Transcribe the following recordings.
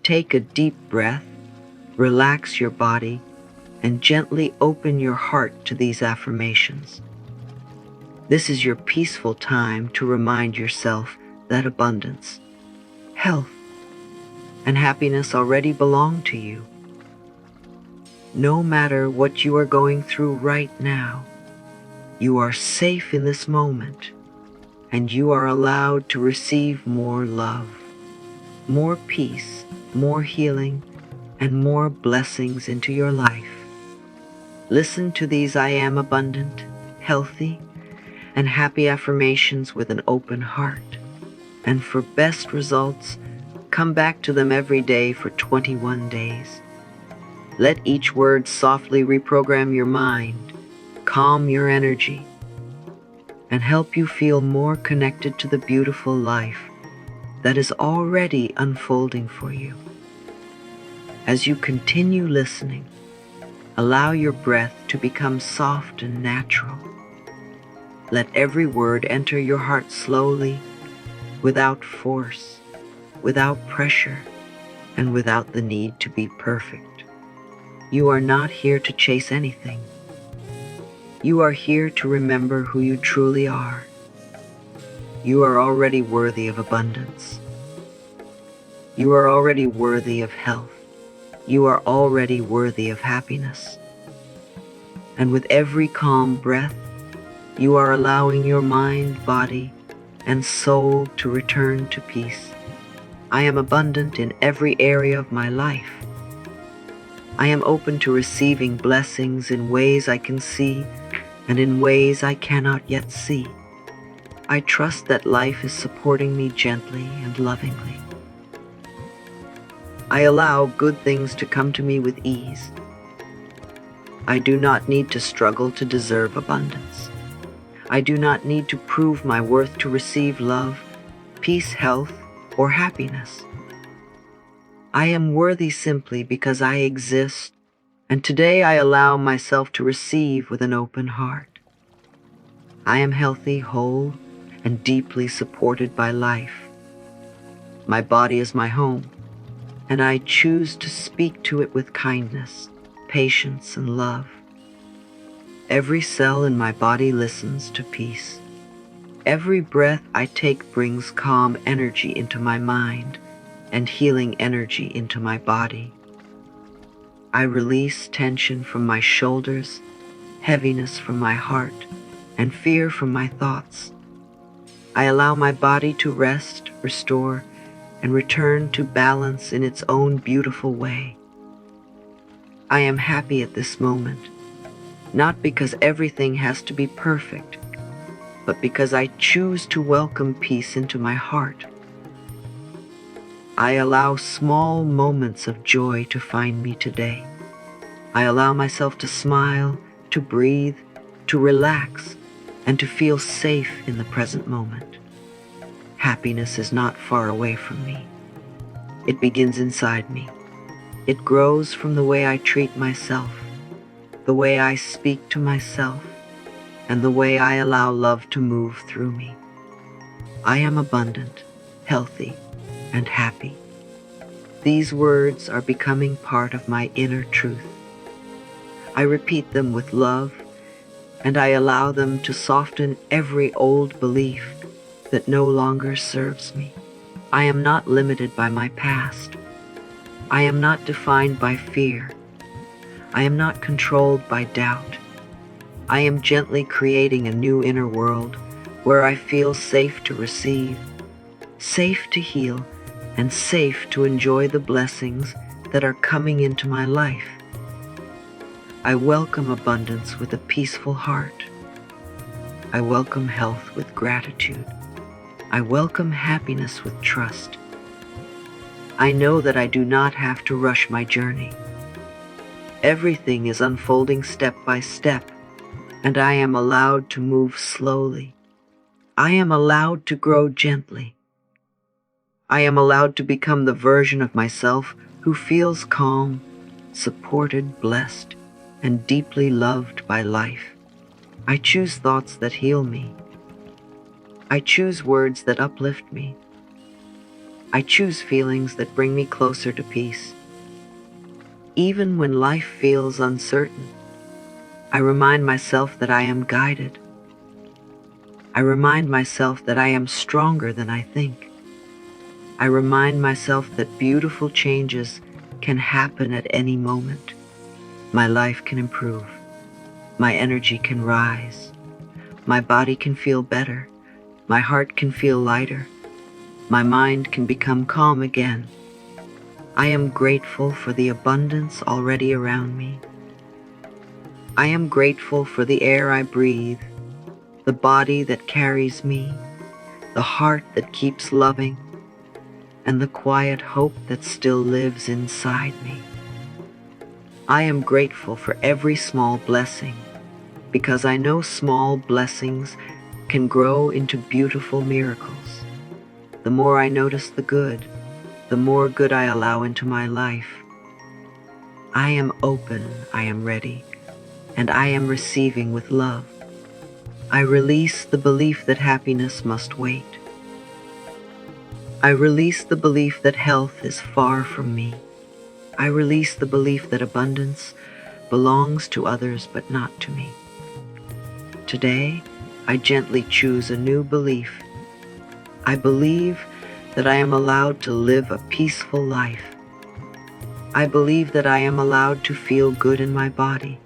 Take a deep breath, relax your body, and gently open your heart to these affirmations. This is your peaceful time to remind yourself that abundance, health, and happiness already belong to you. No matter what you are going through right now, you are safe in this moment, and you are allowed to receive more love, more peace, more healing, and more blessings into your life. Listen to these I am abundant, healthy, and happy affirmations with an open heart. And for best results, come back to them every day for 21 days. Let each word softly reprogram your mind, calm your energy, and help you feel more connected to the beautiful life that is already unfolding for you. As you continue listening, allow your breath to become soft and natural. Let every word enter your heart slowly, without force, without pressure, and without the need to be perfect. You are not here to chase anything. You are here to remember who you truly are. You are already worthy of abundance. You are already worthy of health. You are already worthy of happiness. And with every calm breath, you are allowing your mind, body, and soul to return to peace. I am abundant in every area of my life. I am open to receiving blessings in ways I can see and in ways I cannot yet see. I trust that life is supporting me gently and lovingly. I allow good things to come to me with ease. I do not need to struggle to deserve abundance. I do not need to prove my worth to receive love, peace, health, or happiness. I am worthy simply because I exist, and today I allow myself to receive with an open heart. I am healthy, whole, and deeply supported by life. My body is my home, and I choose to speak to it with kindness, patience, and love. Every cell in my body listens to peace. Every breath I take brings calm energy into my mind and healing energy into my body. I release tension from my shoulders, heaviness from my heart, and fear from my thoughts. I allow my body to rest, restore, and return to balance in its own beautiful way. I am happy at this moment, not because everything has to be perfect, but because I choose to welcome peace into my heart. I allow small moments of joy to find me today. I allow myself to smile, to breathe, to relax, and to feel safe in the present moment. Happiness is not far away from me. It begins inside me. It grows from the way I treat myself, the way I speak to myself, and the way I allow love to move through me. I am abundant, healthy, and happy. These words are becoming part of my inner truth. I repeat them with love, and I allow them to soften every old belief that no longer serves me. I am not limited by my past. I am not defined by fear. I am not controlled by doubt. I am gently creating a new inner world where I feel safe to receive, safe to heal, and safe to enjoy the blessings that are coming into my life. I welcome abundance with a peaceful heart. I welcome health with gratitude. I welcome happiness with trust. I know that I do not have to rush my journey. Everything is unfolding step by step, and I am allowed to move slowly. I am allowed to grow gently. I am allowed to become the version of myself who feels calm, supported, blessed, and deeply loved by life. I choose thoughts that heal me. I choose words that uplift me. I choose feelings that bring me closer to peace. Even when life feels uncertain, I remind myself that I am guided. I remind myself that I am stronger than I think. I remind myself that beautiful changes can happen at any moment. My life can improve. My energy can rise. My body can feel better. My heart can feel lighter. My mind can become calm again. I am grateful for the abundance already around me. I am grateful for the air I breathe, the body that carries me, the heart that keeps loving, and the quiet hope that still lives inside me. I am grateful for every small blessing, because I know small blessings can grow into beautiful miracles. The more I notice the good, the more good I allow into my life. I am open, I am ready, and I am receiving with love. I release the belief that happiness must wait. I release the belief that health is far from me. I release the belief that abundance belongs to others but not to me. Today, I gently choose a new belief. I believe that I am allowed to live a peaceful life. I believe that I am allowed to feel good in my body.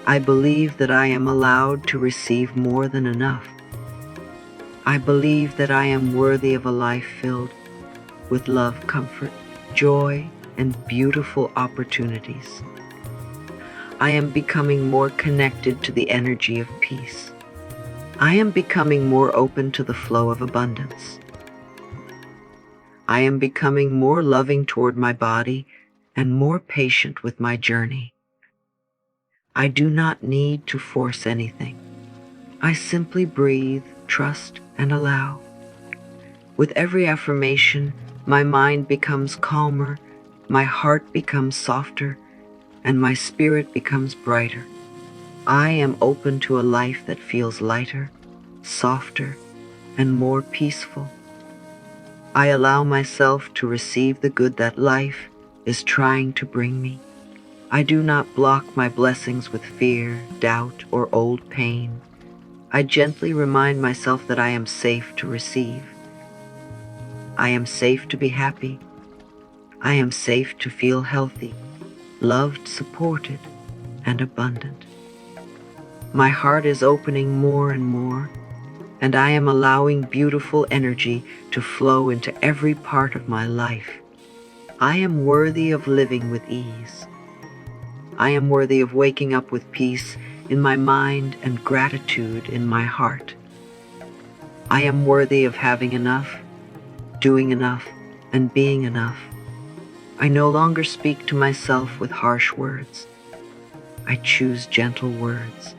I believe that I am allowed to receive more than enough. I believe that I am worthy of a life filled with love, comfort, joy, and beautiful opportunities. I am becoming more connected to the energy of peace. I am becoming more open to the flow of abundance. I am becoming more loving toward my body and more patient with my journey. I do not need to force anything. I simply breathe, trust, and allow. With every affirmation, my mind becomes calmer, my heart becomes softer, and my spirit becomes brighter. I am open to a life that feels lighter, softer, and more peaceful. I allow myself to receive the good that life is trying to bring me. I do not block my blessings with fear, doubt, or old pain. I gently remind myself that I am safe to receive. I am safe to be happy. I am safe to feel healthy, loved, supported, and abundant. My heart is opening more and more, and I am allowing beautiful energy to flow into every part of my life. I am worthy of living with ease. I am worthy of waking up with peace in my mind and gratitude in my heart. I am worthy of having enough, doing enough, and being enough. I no longer speak to myself with harsh words. I choose gentle words.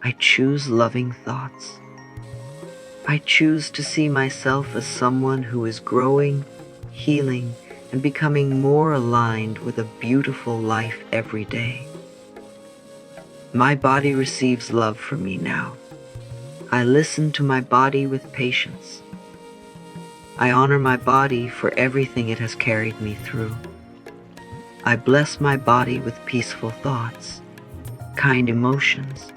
I choose loving thoughts. I choose to see myself as someone who is growing, healing, and becoming more aligned with a beautiful life every day. My body receives love from me now. I listen to my body with patience. I honor my body for everything it has carried me through. I bless my body with peaceful thoughts, kind emotions,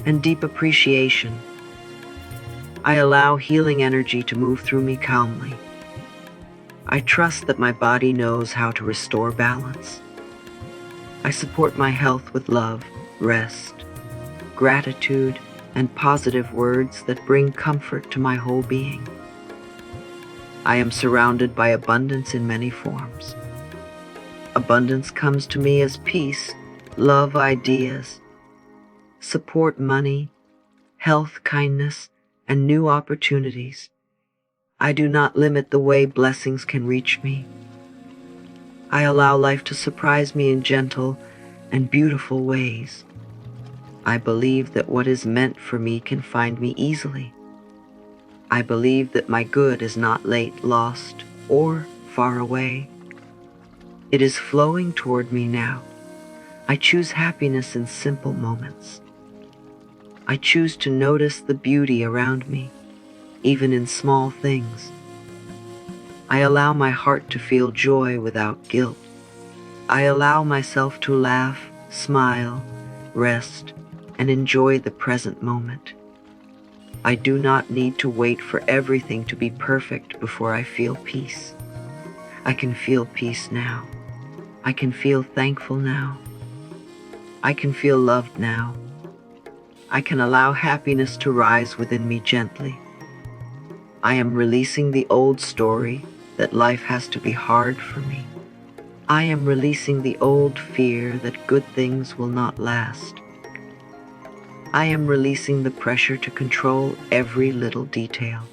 and deep appreciation. I allow healing energy to move through me calmly. I trust that my body knows how to restore balance. I support my health with love, rest, gratitude, and positive words that bring comfort to my whole being. I am surrounded by abundance in many forms. Abundance comes to me as peace, love, ideas, support, money, health, kindness, and new opportunities. I do not limit the way blessings can reach me. I allow life to surprise me in gentle and beautiful ways. I believe that what is meant for me can find me easily. I believe that my good is not late, lost, or far away. It is flowing toward me now. I choose happiness in simple moments. I choose to notice the beauty around me, even in small things. I allow my heart to feel joy without guilt. I allow myself to laugh, smile, rest, and enjoy the present moment. I do not need to wait for everything to be perfect before I feel peace. I can feel peace now. I can feel thankful now. I can feel loved now. I can allow happiness to rise within me gently. I am releasing the old story that life has to be hard for me. I am releasing the old fear that good things will not last. I am releasing the pressure to control every little detail.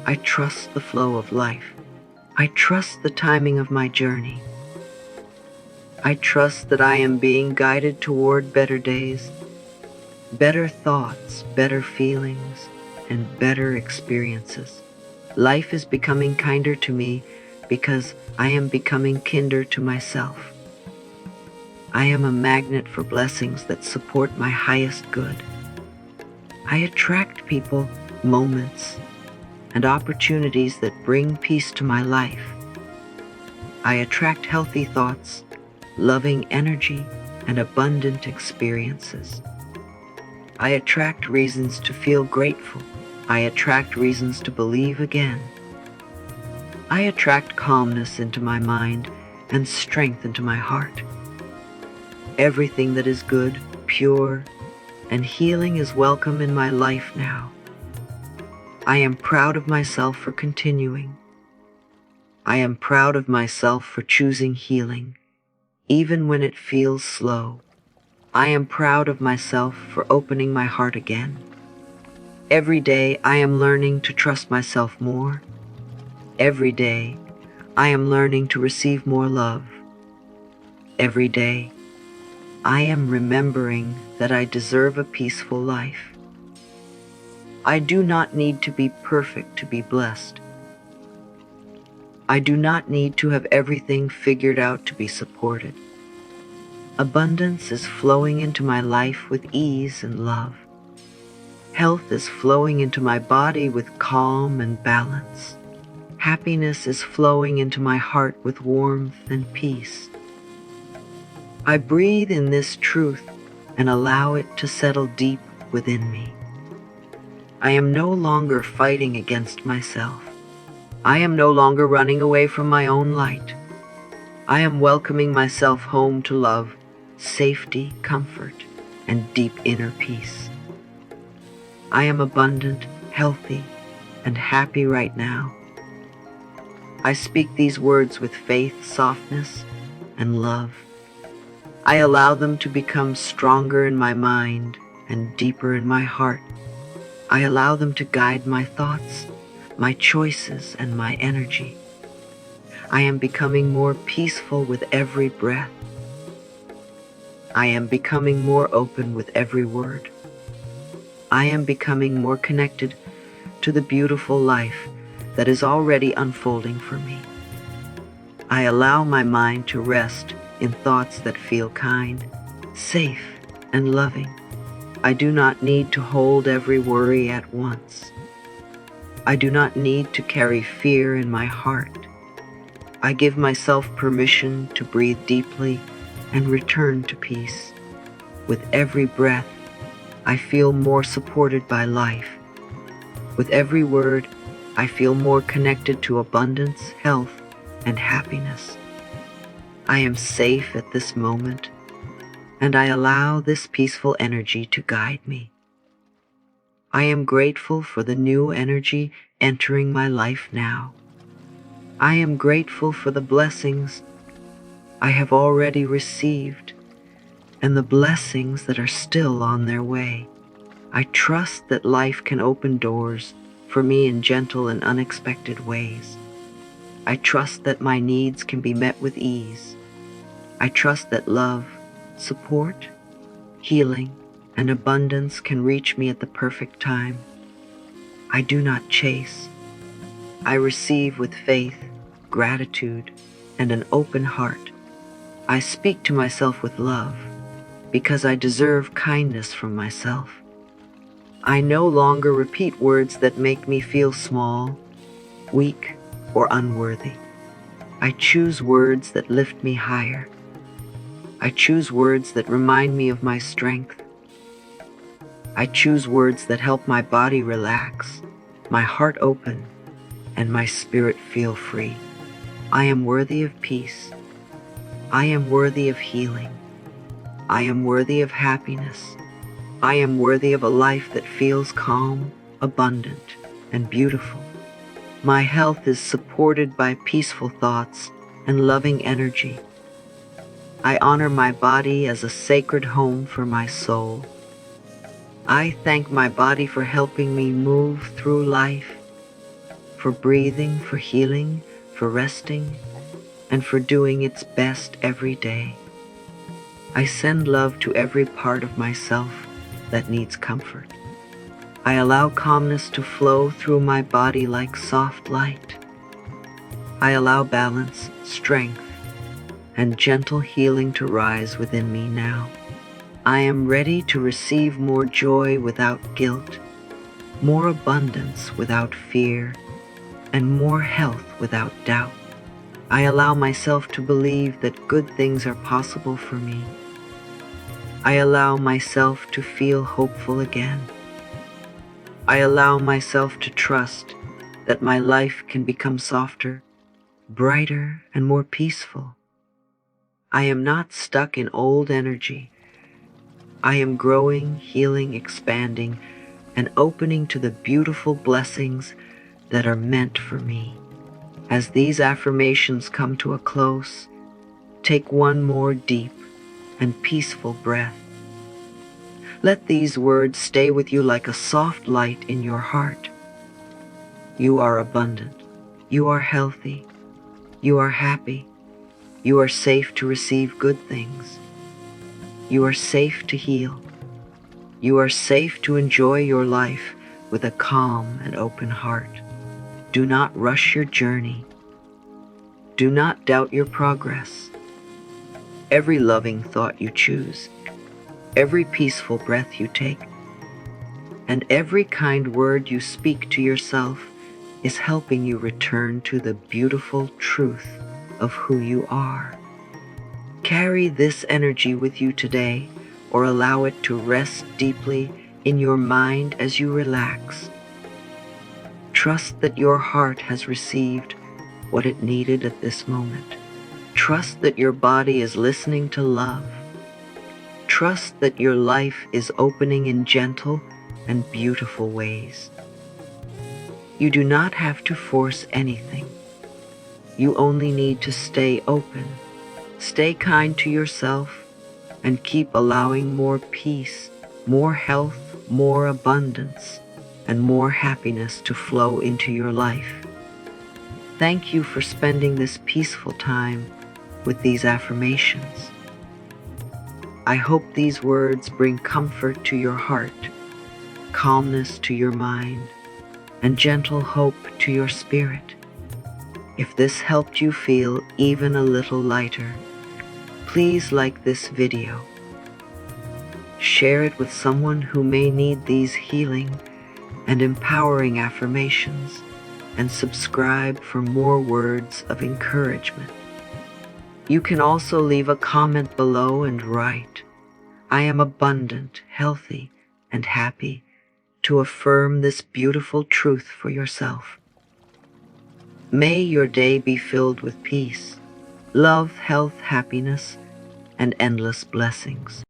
I trust the flow of life. I trust the timing of my journey. I trust that I am being guided toward better days, better thoughts, better feelings, and better experiences. Life is becoming kinder to me because I am becoming kinder to myself. I am a magnet for blessings that support my highest good. I attract people, moments, and opportunities that bring peace to my life. I attract healthy thoughts, loving energy, and abundant experiences. I attract reasons to feel grateful. I attract reasons to believe again. I attract calmness into my mind and strength into my heart. Everything that is good, pure, and healing is welcome in my life now. I am proud of myself for continuing. I am proud of myself for choosing healing, even when it feels slow. I am proud of myself for opening my heart again. Every day I am learning to trust myself more. Every day I am learning to receive more love. Every day I am remembering that I deserve a peaceful life. I do not need to be perfect to be blessed. I do not need to have everything figured out to be supported. Abundance is flowing into my life with ease and love. Health is flowing into my body with calm and balance. Happiness is flowing into my heart with warmth and peace. I breathe in this truth and allow it to settle deep within me. I am no longer fighting against myself. I am no longer running away from my own light. I am welcoming myself home to love, safety, comfort, and deep inner peace. I am abundant, healthy, and happy right now. I speak these words with faith, softness, and love. I allow them to become stronger in my mind and deeper in my heart. I allow them to guide my thoughts, my choices, and my energy. I am becoming more peaceful with every breath. I am becoming more open with every word. I am becoming more connected to the beautiful life that is already unfolding for me. I allow my mind to rest in thoughts that feel kind, safe, and loving. I do not need to hold every worry at once. I do not need to carry fear in my heart. I give myself permission to breathe deeply and return to peace. With every breath, I feel more supported by life. With every word, I feel more connected to abundance, health, and happiness. I am safe at this moment, and I allow this peaceful energy to guide me. I am grateful for the new energy entering my life now. I am grateful for the blessings I have already received and the blessings that are still on their way. I trust that life can open doors for me in gentle and unexpected ways. I trust that my needs can be met with ease. I trust that love, support, healing, and abundance can reach me at the perfect time. I do not chase. I receive with faith, gratitude, and an open heart. I speak to myself with love because I deserve kindness from myself. I no longer repeat words that make me feel small, weak, or unworthy. I choose words that lift me higher. I choose words that remind me of my strength. I choose words that help my body relax, my heart open, and my spirit feel free. I am worthy of peace. I am worthy of healing. I am worthy of happiness. I am worthy of a life that feels calm, abundant, and beautiful. My health is supported by peaceful thoughts and loving energy. I honor my body as a sacred home for my soul. I thank my body for helping me move through life, for breathing, for healing, for resting, and for doing its best every day. I send love to every part of myself that needs comfort. I allow calmness to flow through my body like soft light. I allow balance, strength, and gentle healing to rise within me now. I am ready to receive more joy without guilt, more abundance without fear, and more health without doubt. I allow myself to believe that good things are possible for me. I allow myself to feel hopeful again. I allow myself to trust that my life can become softer, brighter, and more peaceful. I am not stuck in old energy. I am growing, healing, expanding, and opening to the beautiful blessings that are meant for me. As these affirmations come to a close, take one more deep and peaceful breath. Let these words stay with you like a soft light in your heart. You are abundant. You are healthy. You are happy. You are safe to receive good things. You are safe to heal. You are safe to enjoy your life with a calm and open heart. Do not rush your journey. Do not doubt your progress. Every loving thought you choose, every peaceful breath you take, and every kind word you speak to yourself is helping you return to the beautiful truth of who you are. Carry this energy with you today, or allow it to rest deeply in your mind as you relax. Trust that your heart has received what it needed at this moment. Trust that your body is listening to love. Trust that your life is opening in gentle and beautiful ways. You do not have to force anything. You only need to stay open, stay kind to yourself, and keep allowing more peace, more health, more abundance, and more happiness to flow into your life. Thank you for spending this peaceful time with these affirmations. I hope these words bring comfort to your heart, calmness to your mind, and gentle hope to your spirit. If this helped you feel even a little lighter, please like this video. Share it with someone who may need these healing and empowering affirmations, and subscribe for more words of encouragement. You can also leave a comment below and write, "I am abundant, healthy, and happy," to affirm this beautiful truth for yourself. May your day be filled with peace, love, health, happiness, and endless blessings.